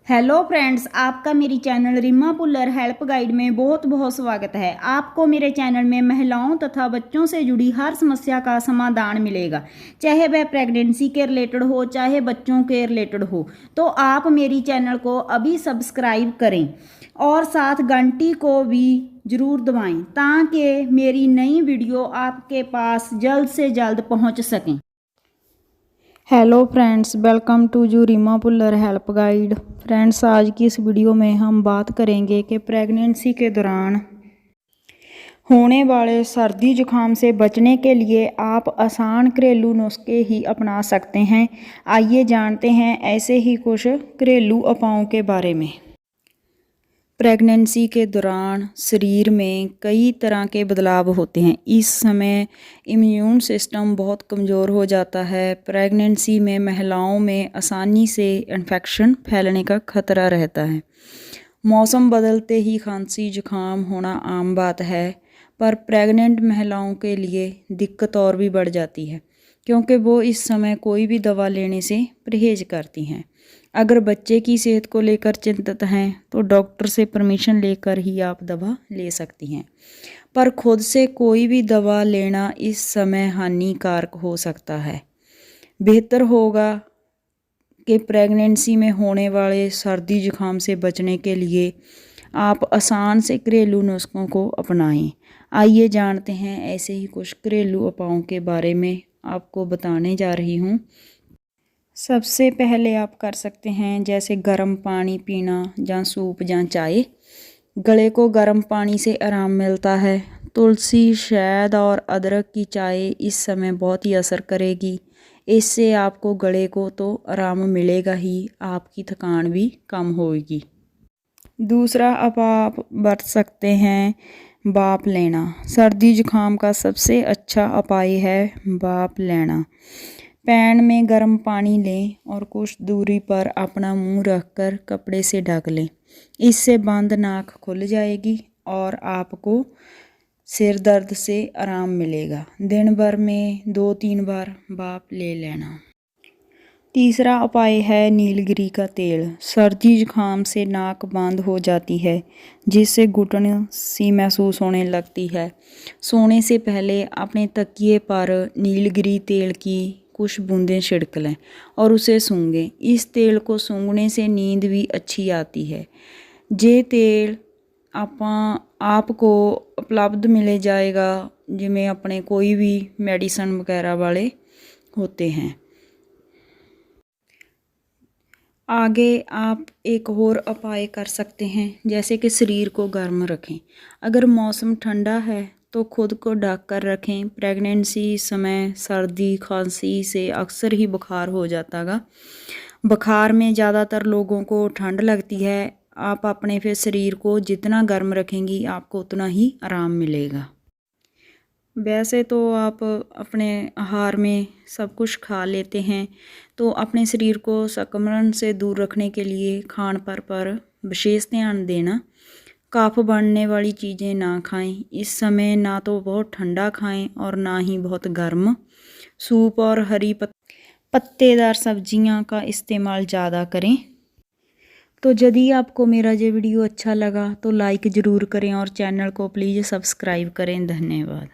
Hello friends, आपका मेरी channel Reema Puller help guide में बहुत बहुत स्वागत है। आपको मेरे चैनल में महिलाओं तथा बच्चों से जुड़ी हर समस्या का समाधान मिलेगा, चाहे वह प्रेगनेंसी के रिलेटेड हो, चाहे बच्चों के रिलेटेड हो। तो आप मेरी चैनल को अभी सब्सक्राइब करें और साथ घंटी को भी ज़रूर दबाएं ताकि मेरी नई वीडियो आपके पास जल्द से जल्द पहुँच सकें। Hello friends, welcome to you Rima Puller help guide. Friends, आज की इस वीडियो में हम बात करेंगे कि प्रेगनेंसी के दौरान होने वाले सर्दी जुकाम से बचने के लिए आप आसान घरेलू नुस्खे ही अपना सकते हैं। आइए जानते हैं ऐसे ही कुछ घरेलू उपायों के बारे में। प्रेगनेंसी के दौरान शरीर में कई तरह के बदलाव होते हैं। इस समय इम्यून सिस्टम बहुत कमज़ोर हो जाता है। प्रेगनेंसी में महिलाओं में आसानी से इन्फेक्शन फैलने का खतरा रहता है। मौसम बदलते ही खांसी जुकाम होना आम बात है, पर प्रेग्नेंट महिलाओं के लिए दिक्कत और भी बढ़ जाती है क्योंकि वो इस समय कोई भी दवा लेने से परहेज करती हैं। अगर बच्चे की सेहत को लेकर चिंतित हैं तो डॉक्टर से परमिशन लेकर ही आप दवा ले सकती हैं, पर खुद से कोई भी दवा लेना इस समय हानिकारक हो सकता है। बेहतर होगा कि प्रेगनेंसी में होने वाले सर्दी जुकाम से बचने के लिए आप आसान से घरेलू नुस्खों को अपनाएं। आइए जानते हैं ऐसे ही कुछ घरेलू उपायों के बारे में आपको बताने जा रही हूँ। सबसे पहले आप कर सकते हैं जैसे गर्म पानी पीना या सूप या चाय। गले को गर्म पानी से आराम मिलता है। तुलसी, शहद और अदरक की चाय इस समय बहुत ही असर करेगी। इससे आपको गले को तो आराम मिलेगा ही, आपकी थकान भी कम होगी। दूसरा, अब आप बरत सकते हैं भाप लेना। सर्दी जुकाम का सबसे अच्छा उपाय है भाप लेना। पैन में गर्म पानी लें और कुछ दूरी पर अपना मुंह रखकर कपड़े से ढक लें। इससे बंद नाक खुल जाएगी और आपको सिर दर्द से आराम मिलेगा। दिन भर में 2-3 बार भाप ले लेना। तीसरा उपाय है नीलगिरी का तेल। सर्दी जुकाम से नाक बंद हो जाती है जिससे घुटन सी महसूस होने लगती है। सोने से पहले अपने तकिए पर नीलगिरी तेल की कुछ बूंदें छिड़क लें और उसे सूंघें। इस तेल को सूंघने से नींद भी अच्छी आती है। ये तेल आपको उपलब्ध मिले जाएगा जिमें अपने कोई भी मेडिसिन वगैरह वाले होते हैं। आगे आप एक और उपाय कर सकते हैं जैसे कि शरीर को गर्म रखें। अगर मौसम ठंडा है तो खुद को ढक कर रखें। प्रेगनेंसी समय सर्दी खांसी से अक्सर ही बुखार हो जाता गा। बुखार में ज़्यादातर लोगों को ठंड लगती है। आप अपने फिर शरीर को जितना गर्म रखेंगी आपको उतना ही आराम मिलेगा। वैसे तो आप अपने आहार में सब कुछ खा लेते हैं, तो अपने शरीर को संक्रमण से दूर रखने के लिए खान पर विशेष ध्यान देना। कफ बढ़ने वाली चीज़ें ना खाएं। इस समय ना तो बहुत ठंडा खाएं और ना ही बहुत गर्म। सूप और हरी पत्तेदार सब्जियां का इस्तेमाल ज़्यादा करें। तो यदि आपको मेरा ये वीडियो अच्छा लगा तो लाइक ज़रूर करें और चैनल को प्लीज़ सब्सक्राइब करें। धन्यवाद।